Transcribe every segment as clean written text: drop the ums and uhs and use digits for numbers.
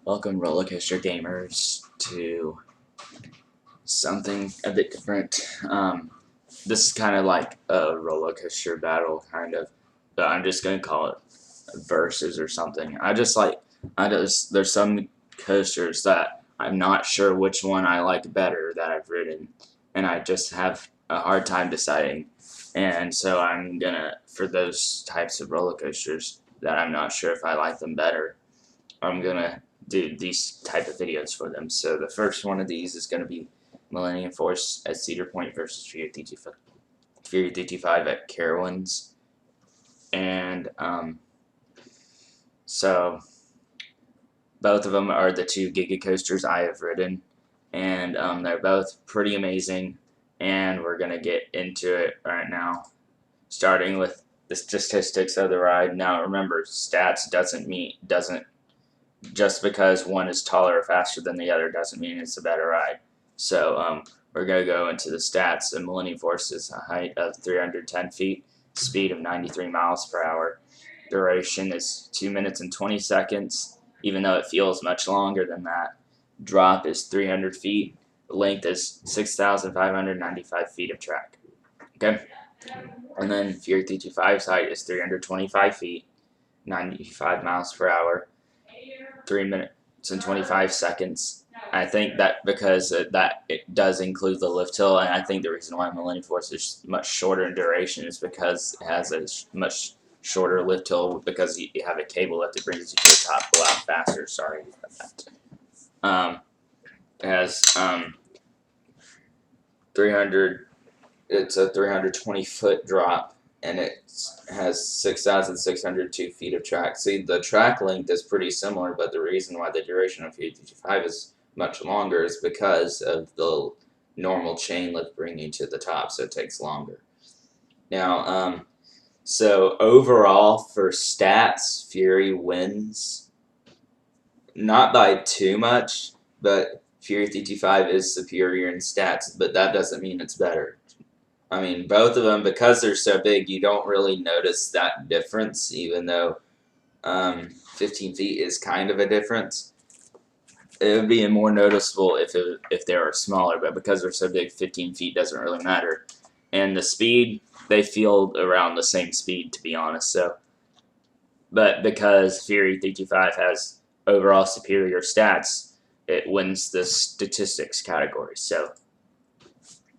Welcome, roller coaster gamers, to something a bit different. This is kind of like a roller coaster battle, kind of, but I'm just gonna call it versus or something. There's some coasters that I'm not sure which one I like better that I've ridden, and I just have a hard time deciding. And so I'm gonna, for those types of roller coasters that I'm not sure if I like them better, I'm gonna do these type of videos for them. So the first one of these is gonna be Millennium Force at Cedar Point versus Fury 55 at Carowinds, and so both of them are the two Giga coasters I have ridden, and they're both pretty amazing. And we're gonna get into it right now, starting with the statistics of the ride. Now remember, stats doesn't just because one is taller or faster than the other doesn't mean it's a better ride. So we're going to go into the stats. The Millennium Force is a height of 310 feet, speed of 93 miles per hour. Duration is 2 minutes and 20 seconds, even though it feels much longer than that. Drop is 300 feet. Length is 6,595 feet of track. Okay? And then Fury 325's height is 325 feet, 95 miles per hour. 3 minutes and 25 seconds. I think that because that it does include the lift hill, and I think the reason why Millennium Force is much shorter in duration is because it has a much shorter lift hill, because you have a cable lift that brings you to the top a lot faster. Sorry about that. It has 300. It's a 320-foot drop, and it has 6,602 feet of track. See, the track length is pretty similar, but the reason why the duration of P55 is much longer is because of the normal chain lift bringing you to the top, so it takes longer. Now, so overall for stats, Fury wins, not by too much, but Fury 55 is superior in stats, but that doesn't mean it's better. I mean, both of them, because they're so big, you don't really notice that difference, even though 15 feet is kind of a difference. It would be more noticeable if they were smaller, but because they're so big, 15 feet doesn't really matter. And the speed, they feel around the same speed, to be honest. So, but because Fury 325 has overall superior stats, it wins the statistics category. So,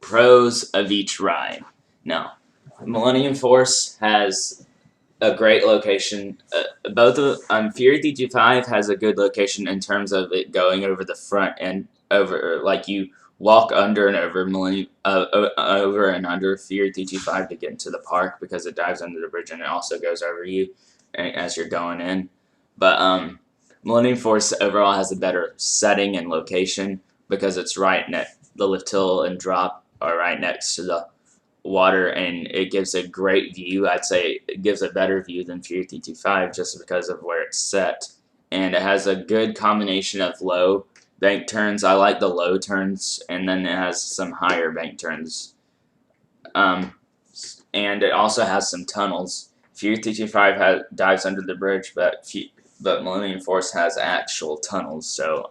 pros of each ride. Now, Millennium Force has a great location. Both of Fury 325 has a good location in terms of it going over the front and over, like you walk under and over over and under Fury 325 to get into the park, because it dives under the bridge and it also goes over you as you're going in. But Millennium Force overall has a better setting and location because it's right next, the lift hill and drop are right next to the water, and it gives a great view. I'd say it gives a better view than Fury 325 just because of where it's set. And it has a good combination of low bank turns. I like the low turns, and then it has some higher bank turns. And it also has some tunnels. Fury 325 dives under the bridge, but Millennium Force has actual tunnels. So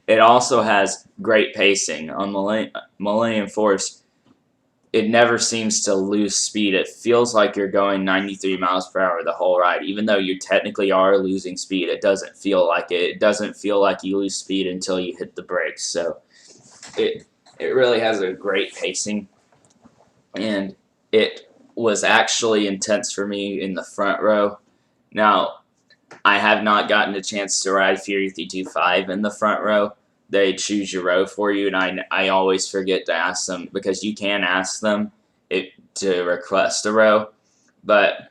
it also has great pacing. On Millennium Force, it never seems to lose speed. It feels like you're going 93 miles per hour the whole ride. Even though you technically are losing speed, it doesn't feel like it. It doesn't feel like you lose speed until you hit the brakes. So it really has a great pacing. And it was actually intense for me in the front row. Now, I have not gotten a chance to ride Fury 325 in the front row. They choose your row for you, and I always forget to ask them, because you can ask them to request a row. But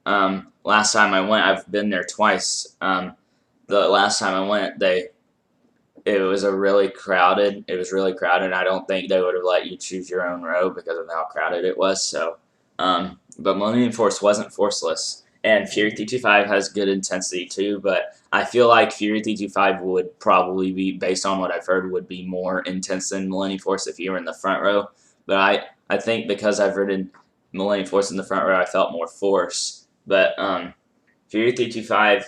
last time I went, I've been there twice. The last time I went, it was really crowded. It was really crowded. I don't think they would have let you choose your own row because of how crowded it was. So, but Millennium Force wasn't forceless. And Fury 325 has good intensity too, but I feel like Fury 325 would probably be, based on what I've heard, would be more intense than Millennium Force if you were in the front row. But I think because I've ridden Millennium Force in the front row, I felt more force. But Fury 325,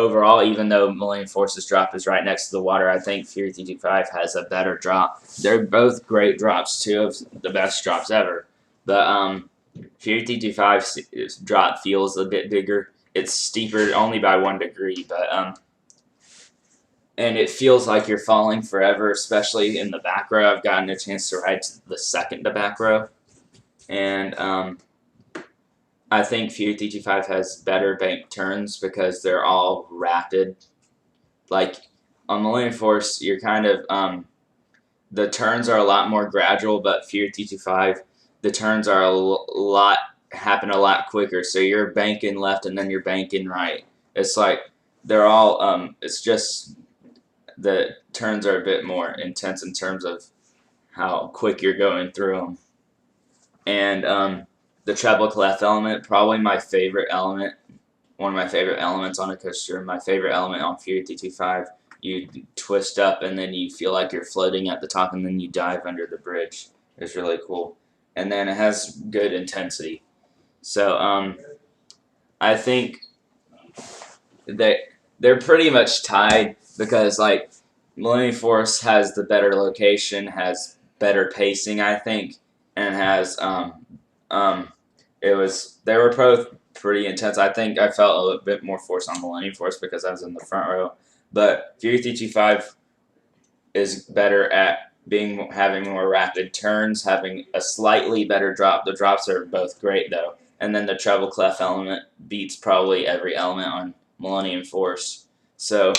overall, even though Millennium Force's drop is right next to the water, I think Fury 325 has a better drop. They're both great drops, two of the best drops ever. But Fury 325's drop feels a bit bigger. It's steeper only by 1 degree, but and it feels like you're falling forever, especially in the back row. I've gotten a chance to ride the second to back row, and I think Fury 325 has better bank turns because they're all rapid. Like on Millennium Force, you're kind of the turns are a lot more gradual, but Fury 325, the turns are happen a lot quicker. So you're banking left and then you're banking right. It's like they're all it's just the turns are a bit more intense in terms of how quick you're going through them. And the treble clef element, probably my favorite element, one of my favorite elements on a coaster, my favorite element on Fury 325. You twist up and then you feel like you're floating at the top and then you dive under the bridge. It's really cool. And then it has good intensity. So I think they're pretty much tied because like Millennium Force has the better location, has better pacing, I think, and has they were both pretty intense. I think I felt a little bit more force on Millennium Force because I was in the front row. But Fury 325 is better at having more rapid turns, having a slightly better drop. The drops are both great though. And then the treble clef element beats probably every element on Millennium Force. So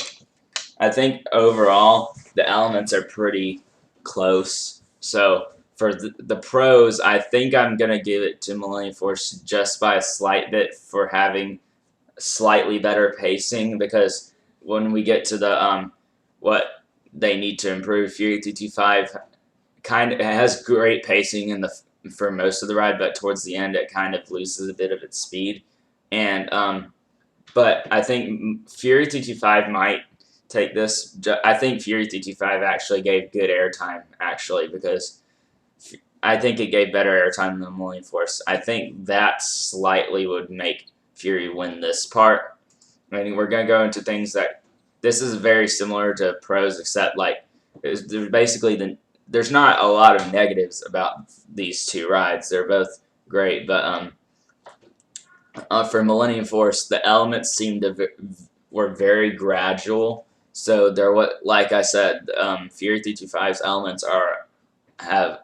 I think overall the elements are pretty close. So for the pros, I think I'm going to give it to Millennium Force just by a slight bit for having slightly better pacing, because when we get to the what they need to improve, Fury 225 kind of has great pacing for most of the ride, but towards the end it kind of loses a bit of its speed. And but I think Fury 225 might take this. I think Fury 225 actually gave good airtime, actually, because I think it gave better airtime than Millennium Force. I think that slightly would make Fury win this part. I mean, we're going to go into things that this is very similar to pros, except like there's not a lot of negatives about these two rides. They're both great, but for Millennium Force, the elements were very gradual. So like I said, Fury 325's elements are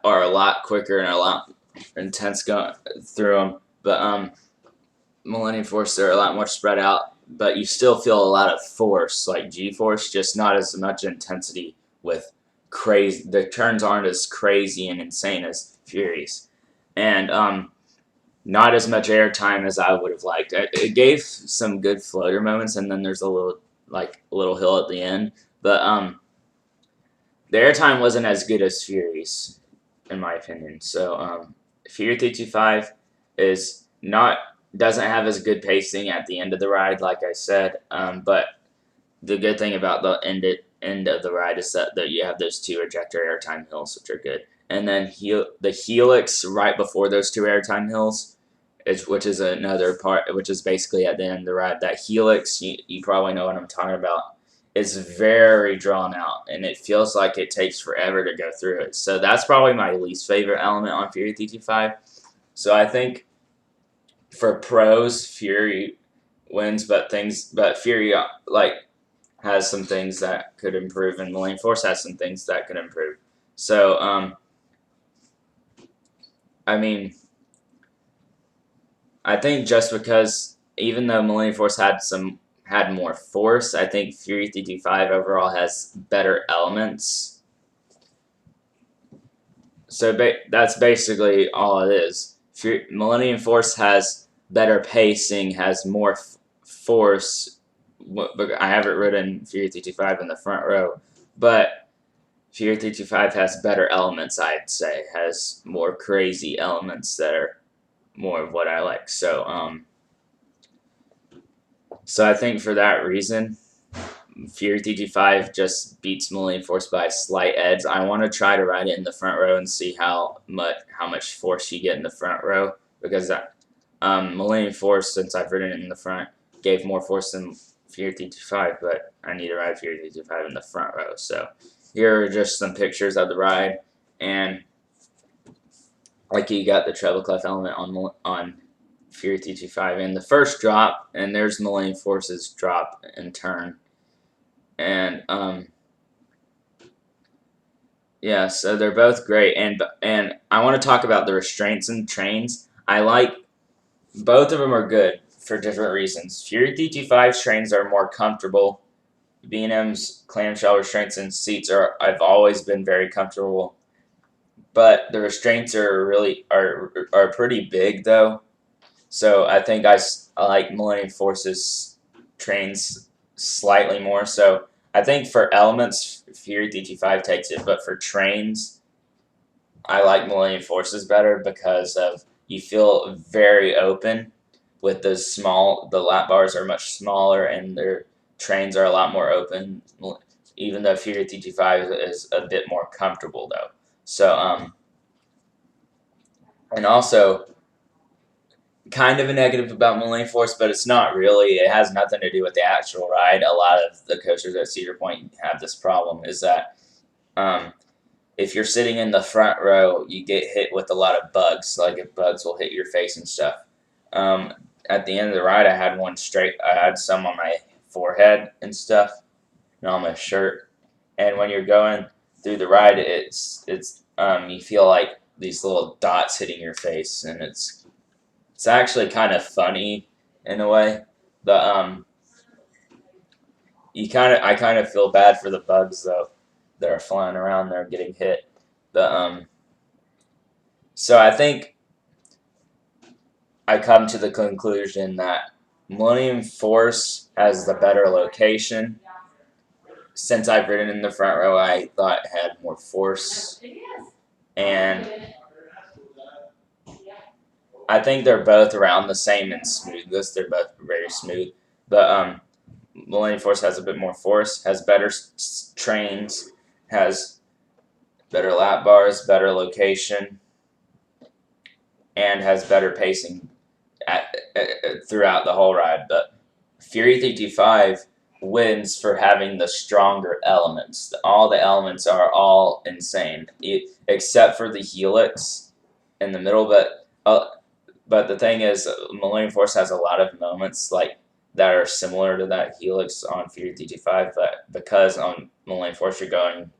a lot quicker and a lot intense going through them. But Millennium Force, they're a lot more spread out, but you still feel a lot of force, like G-force, just not as much intensity with crazy. The turns aren't as crazy and insane as Fury's. And not as much airtime as I would have liked. It gave some good floater moments, and then there's a little hill at the end. But the airtime wasn't as good as Fury's, in my opinion. So Fury 325 doesn't have as good pacing at the end of the ride, like I said. But the good thing about the end of the ride is that you have those two ejector airtime hills, which are good. And then the helix right before those two airtime hills, which is another part, which is basically at the end of the ride. That helix, you probably know what I'm talking about. It's very drawn out, and it feels like it takes forever to go through it. So that's probably my least favorite element on Fury 325. So I think for pros, Fury wins, but Fury has some things that could improve, and Millennium Force has some things that could improve. So I mean, I think just because even though Millennium Force had more force, I think Fury 325 overall has better elements. So that's basically all it is. Millennium Force has better pacing, has more force. I haven't ridden Fury 325 in the front row, but Fury 325 has better elements, I'd say. Has more crazy elements that are more of what I like. So I think for that reason, Fury 325 just beats Millennium Force by a slight edge. I want to try to ride it in the front row and see how much force you get in the front row, because Millennium Force, since I've ridden it in the front, gave more force than Fear 325, but I need to ride Fear 325 in the front row. So here are just some pictures of the ride, and like you got the treble clef element on Fear 325 in the first drop, and there's Millennium Force's drop and turn, and yeah, so they're both great, and I want to talk about the restraints and trains. I like both of them are good for different reasons. Fury 325's trains are more comfortable. B&M's clamshell restraints and seats I've always been very comfortable, but the restraints are pretty big though. So I think I like Millennium Force's trains slightly more. So I think for elements, Fury 325 takes it, but for trains, I like Millennium Forces better because of you feel very open with the lap bars are much smaller and their trains are a lot more open. Even though Fury 325 is a bit more comfortable though. So and also kind of a negative about Millennium Force, but it's not really. It has nothing to do with the actual ride. A lot of the coasters at Cedar Point have this problem. Is that if you're sitting in the front row, you get hit with a lot of bugs. Like if bugs will hit your face and stuff. At the end of the ride, I had some on my forehead and stuff, and on my shirt. And when you're going through the ride, you feel like these little dots hitting your face, and it's actually kind of funny in a way. But I kind of feel bad for the bugs though that are flying around there getting hit. So I think I come to the conclusion that Millennium Force has the better location. Since I've ridden in the front row, I thought it had more force, and I think they're both around the same in smoothness. They're both very smooth, but Millennium Force has a bit more force, has better trains, has better lap bars, better location, and has better pacing throughout the whole ride. But Fury 325 wins for having the stronger elements. All the elements are all insane, except for the helix in the middle. But the thing is, Millennium Force has a lot of moments like that are similar to that helix on Fury 325, but because on Millennium Force it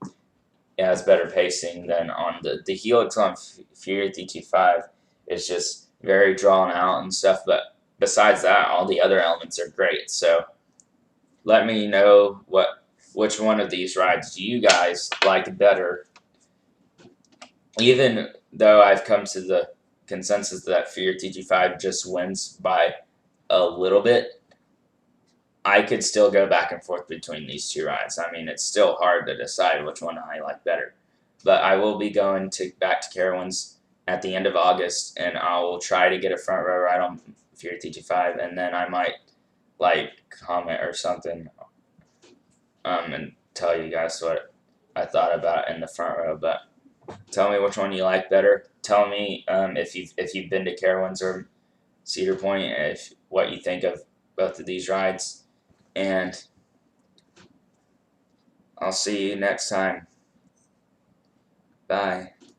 has better pacing than on the helix on Fury 325 is just very drawn out and stuff. But besides that, all the other elements are great. So let me know which one of these rides you guys like better. Even though I've come to the consensus that Fury 325 just wins by a little bit, I could still go back and forth between these two rides. I mean, it's still hard to decide which one I like better. But I will be going back to Carowinds at the end of August, and I will try to get a front row ride on Fury 325, and then I might comment or something, and tell you guys what I thought about in the front row. But tell me which one you like better. Tell me if you've been to Carowinds or Cedar Point, what you think of both of these rides. And I'll see you next time. Bye.